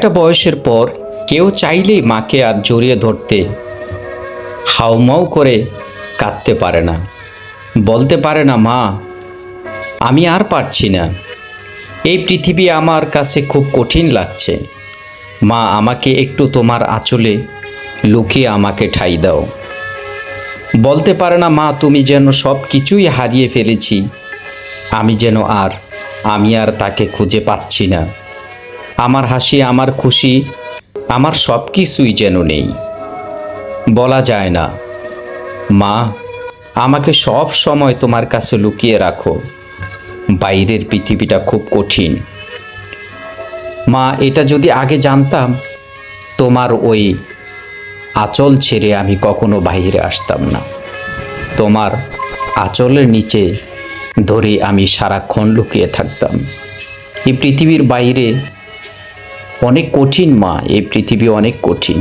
একটা বয়সের পর কেউ চাইলেই মাকে আর জড়িয়ে ধরতে হাউমাউ করে কাঁদতে পারে না, বলতে পারে না, মা আমি আর পারছি না, এই পৃথিবী আমার কাছে খুব কঠিন লাগছে, মা আমাকে একটু তোমার আঁচলে লুকিয়ে আমাকে ঠাঁই দাও। বলতে পারে না, মা তুমি যেন সব কিছুই হারিয়ে ফেলেছি, আমি আর তাকে খুঁজে পাচ্ছি না, আমার হাসি, আমার খুশি, আমার সব কিছুই যেন নেই। বলা যায় না, মা আমাকে সব সময় তোমার কাছে লুকিয়ে রাখো, বাইরের পৃথিবীটা খুব কঠিন। মা এটা যদি আগে জানতাম, তোমার ওই আঁচল ছেড়ে আমি কখনো বাইরে আসতাম না, তোমার আঁচলের নিচে ধরে আমি সারাক্ষণ লুকিয়ে থাকতাম। এই পৃথিবীর বাইরে অনেক কঠিন মা, এই পৃথিবী অনেক কঠিন।